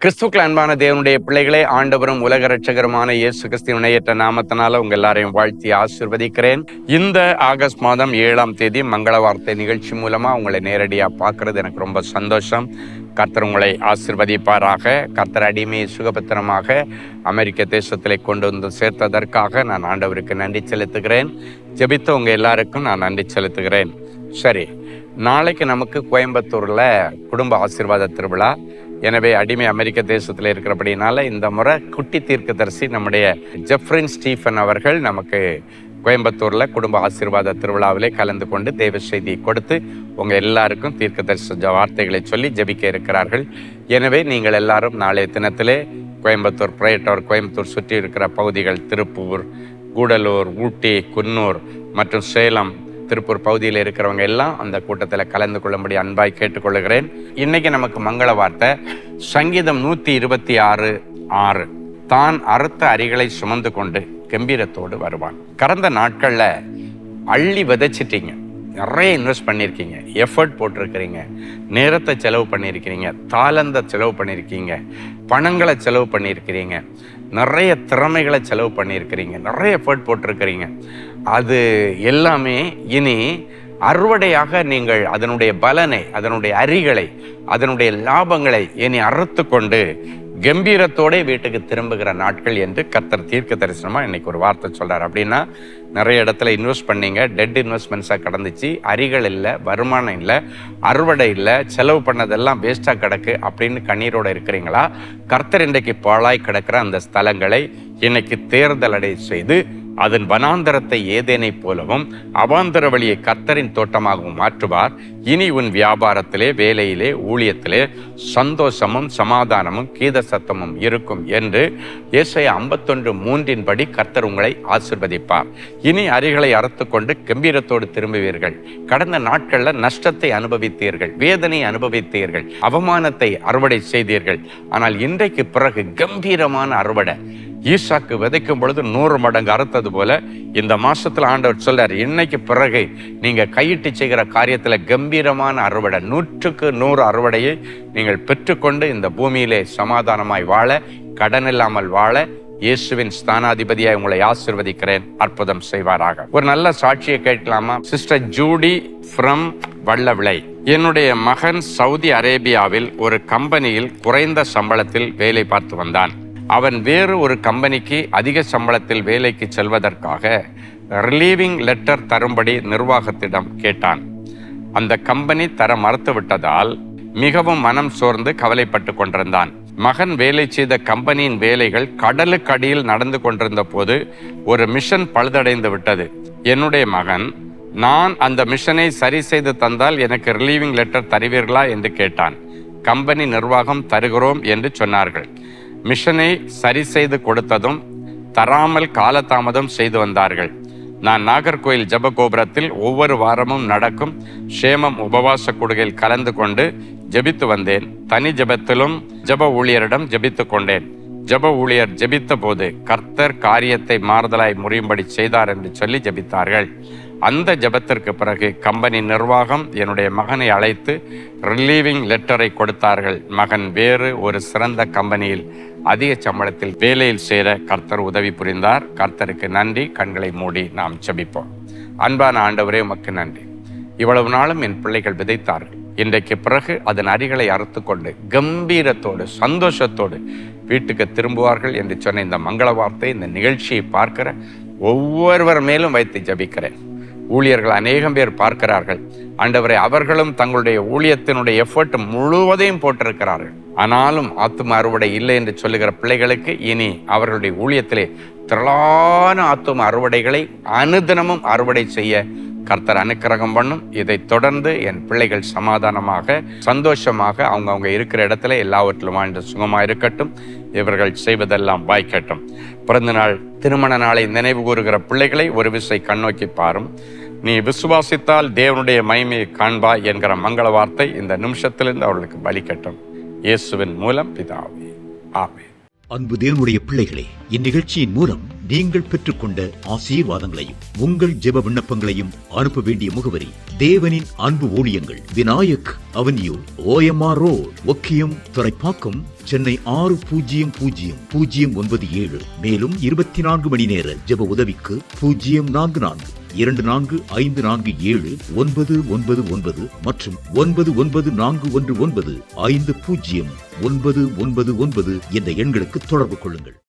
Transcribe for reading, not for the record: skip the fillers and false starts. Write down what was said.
கிறிஸ்துக்கள் அன்பான தேவனுடைய பிள்ளைகளே, ஆண்டவரும் உலக ரட்சகருமான இயேசு கிறிஸ்துவின் இணையற்ற நாமத்தினால உங்க எல்லாரையும் வாழ்த்தி ஆசீர்வதிக்கிறேன். இந்த ஆகஸ்ட் மாதம் 7ஆம் தேதி மங்கள வார்த்தை நிகழ்ச்சி மூலமா உங்களை நேரடியாக பார்க்கறது எனக்கு ரொம்ப சந்தோஷம். கர்த்தர் உங்களை ஆசீர்வதிப்பாராக. கர்த்தர் அடிமையை சுகபத்திரமாக அமெரிக்க தேசத்திலே கொண்டு வந்து சேர்த்ததற்காக நான் ஆண்டவருக்கு நன்றி செலுத்துகிறேன். ஜெபித்த உங்க எல்லாருக்கும் நான் நன்றி செலுத்துகிறேன். சரி, நாளைக்கு நமக்கு கோயம்புத்தூர்ல குடும்ப ஆசீர்வாத திருவிழா. எனவே அடிமை அமெரிக்க தேசத்தில் இருக்கிறபடினால இந்த முறை குட்டி தீர்க்கதரிசி நம்முடைய ஜெஃப்ரின் ஸ்டீஃபன் அவர்கள் நமக்கு கோயம்புத்தூர்ல குடும்ப ஆசீர்வாத திருவிழாவிலே கலந்து கொண்டு தேவ செய்தியை கொடுத்து உங்க எல்லாருக்கும் தீர்க்கதரிசி வார்த்தைகளை சொல்லி ஜெபிக்க இருக்கிறார்கள். எனவே நீங்கள் எல்லாரும் நாளைய தினத்திலே கோயம்புத்தூர், பிரேட்டவர், கோயம்புத்தூர் சுற்றி இருக்கிற பகுதிகள், திருப்பூர், கூடலூர், ஊட்டி, குன்னூர் மற்றும் சேலம், திருப்பூர் பகுதியில் இருக்கிறவங்க எல்லாம் அந்த கூட்டத்தில் கலந்து கொள்ளும்படி அன்பாய் கேட்டுக்கொள்கிறேன். இன்னைக்கு நமக்கு மங்கள வார்த்தை சங்கீதம் 126:6. தான் அறுத்த அரிகளை சுமந்து கொண்டு கம்பீரத்தோடு வருவான். கடந்த நாட்கள்ல அள்ளி விதைச்சிட்டீங்க, நிறைய இன்வெஸ்ட் பண்ணியிருக்கீங்க, எஃபர்ட் போட்டிருக்கிறீங்க, நேரத்தை செலவு பண்ணியிருக்கிறீங்க, தாளந்த செலவு பண்ணியிருக்கீங்க, பணங்களை செலவு பண்ணியிருக்கிறீங்க, நிறைய திறமைகளை செலவு பண்ணியிருக்கிறீங்க, நிறைய எஃபர்ட் போட்டிருக்கிறீங்க. அது எல்லாமே இனி அறுவடையாக நீங்கள் அதனுடைய பலனை, அதனுடைய அரிகளை, அதனுடைய லாபங்களை இனி அறுத்து கொண்டு கம்பீரத்தோட வீட்டுக்கு திரும்புகிற நாட்கள் என்று கர்த்தர் தீர்க்க தரிசனமா இன்னைக்கு ஒரு வார்த்தை சொல்றாரு. அப்படின்னா நிறைய இடத்துல இன்வெஸ்ட் பண்ணீங்க, டெட் இன்வெஸ்ட்மெண்ட்ஸாக கடந்துச்சு, அரிகள் இல்லை, வருமானம் இல்லை, அறுவடை இல்லை, செலவு பண்ணதெல்லாம் வேஸ்டாக கிடக்கு அப்படின்னு கண்ணீரோடு இருக்கிறீங்களா? கர்த்தர் இன்றைக்கு பாழாய் கிடக்கிற அந்த ஸ்தலங்களை இன்னைக்கு தேர்தல் அடை செய்து அதன் வனாந்தரத்தை ஏதேனை போலவும் அவாந்தர வழியை கர்த்தரின் தோட்டமாகவும் மாற்றுவார். இனி உன் வியாபாரத்திலே, வேலையிலே, ஊழியத்திலே சந்தோஷமும் சமாதானமும் கீத சத்தமும் இருக்கும் என்று ஏசாயா 51:3 கர்த்தர் உங்களை ஆசீர்வதிப்பார். இனி அரிகளை அறுத்து கொண்டு கம்பீரத்தோடு திரும்புவீர்கள். கடந்த நாட்களில் நஷ்டத்தை அனுபவித்தீர்கள், வேதனை அனுபவித்தீர்கள், அவமானத்தை அறுவடை செய்தீர்கள். ஆனால் இன்றைக்கு பிறகு கம்பீரமான அறுவடை. ஈசாக்கு விதைக்கும் பொழுது 100 மடங்கு அறுத்தது போல இந்த மாசத்துல ஆண்டவர் சொல்றார், இன்னைக்கு பிறகு நீங்க கையிட்டு செய்கிற காரியத்துல கம்பீரமான அறுவடை, 100க்கு 100 அறுவடையை நீங்கள் பெற்றுக்கொண்டு இந்த பூமியிலே சமாதானமாய் வாழ, கடன் இல்லாமல் வாழ இயேசுவின் ஸ்தானாதிபதியாய் உங்களை ஆசீர்வதிக்கிறேன். அற்புதம் செய்வாராக. ஒரு நல்ல சாட்சியை கேட்கலாமா? Sister Judy from Vallavilai. என்னுடைய மகன் சவுதி அரேபியாவில் ஒரு கம்பெனியில் குறைந்த சம்பளத்தில் வேலை பார்த்து வந்தான். அவன் வேறு ஒரு கம்பெனிக்கு அதிக சம்பளத்தில் வேலைக்கு செல்வதற்காக ரிலீவிங் லெட்டர் தரும்படி நிர்வாகத்திடம் கேட்டான். அந்த கம்பெனி தர மறுத்து விட்டதால் மிகவும் மனம் சோர்ந்து கவலைப்பட்டு கொண்டிருந்தான். மகன் வேலை செய்த கம்பெனியின் வேலைகள் கடலுக்கு அடியில் நடந்து கொண்டிருந்த போது ஒரு மிஷன் பழுதடைந்து விட்டது. என்னுடைய மகன், நான் அந்த மிஷனை சரி செய்து தந்தால் எனக்கு ரிலீவிங் லெட்டர் தருவீர்களா என்று கேட்டான். கம்பெனி நிர்வாகம் தருகிறோம் என்று சொன்னார்கள். மிஷனை சரி செய்து கொடுத்ததும் தராமல் காலதாமதம் செய்து வந்தார்கள். நான் நாகர்கோயில் ஜப கோபுரத்தில் ஒவ்வொரு வாரமும் நடக்கும் சேமம் உபவாச கூடுகையில் கலந்து கொண்டு ஜெபித்து வந்தேன். தனி ஜெபத்திலும் ஜப ஊழியரிடம் ஜெபித்து கொண்டேன். ஜப ஊழியர் ஜெபித்த போது கர்த்தர் காரியத்தை மாறுதலாய் முறியும்படி செய்தார் என்று சொல்லி ஜெபித்தார்கள். அந்த ஜெபத்திற்கு பிறகு கம்பெனி நிர்வாகம் என்னுடைய மகனை அழைத்து ரிலீவிங் லெட்டரை கொடுத்தார்கள். மகன் வேறு ஒரு சிறந்த கம்பெனியில் அதிக சம்பளத்தில் வேலையில் சேர கர்த்தர் உதவி புரிந்தார். கர்த்தருக்கு நன்றி. கண்களை மூடி நாம் ஜெபிப்போம். அன்பான ஆண்டவரே, உமக்கு நன்றி. இவ்வளவு நாளும் என் பிள்ளைகள் விதைத்தார்கள். இன்றைக்கு பிறகு அதன் அரிகளை அறுத்து கொண்டு கம்பீரத்தோடு சந்தோஷத்தோடு வீட்டுக்கு திரும்புவார்கள் என்று சொன்ன இந்த மங்கள வார்த்தை, இந்த நிகழ்ச்சியை பார்க்கிற ஒவ்வொருவர் மேலும் வைத்து ஜபிக்கிறேன். ஊழியர்கள் அநேகம் பேர் பார்க்கிறார்கள். ஆண்டவரை, அவர்களும் தங்களுடைய ஊழியத்தினுடைய எஃபர்ட் முழுவதையும் போட்டிருக்கிறார்கள். ஆனாலும் ஆத்தும அறுவடை இல்லை என்று சொல்லுகிற பிள்ளைகளுக்கு இனி அவர்களுடைய ஊழியத்திலே திரளான ஆத்தும அறுவடைகளை அனுதினமும் அறுவடை செய்ய கர்த்தர் அனுக்கிரகம் பண்ணும். இதை தொடர்ந்து என் பிள்ளைகள் சமாதானமாக, சந்தோஷமாக அவங்க இருக்கிற இடத்துல எல்லாவற்றிலும் வாழ்ந்து சுகமாக இருக்கட்டும். இவர்கள் செய்வதெல்லாம் வாய்க்கட்டும். பிறந்த நாள், திருமண நாளை நினைவு கூறுகிற பிள்ளைகளை ஒரு விசை கண்ணோக்கி பாரும். நீ விசுவாசித்தால் தேவனுடைய மகிமையை காண்பாய் என்கிற மங்கள வார்த்தை இந்த நிமிஷத்திலிருந்து அவர்களுக்கு பலிக்கட்டும். இயேசுவின் மூலம் பிதாவே, ஆமென். அன்பு தேவனுடைய பிள்ளைகளே, இந்நிகழ்ச்சியின் மூலம் நீங்கள் பெற்றுக்கொண்ட ஆசீர்வாதங்களையும் உங்கள் ஜெப விண்ணப்பங்களையும் அனுப்ப வேண்டிய முகவரி தேவனின் அன்பு ஊழியங்கள், Vinayak avenue, OMR road, Okkiyam, Thoraipakkam, Chennai 600097. மேலும் 24 மணி நேர ஜெப உதவிக்கு 044 24547999 மற்றும் 9941150999 என்ற எண்களுக்கு தொடர்பு கொள்ளுங்கள்.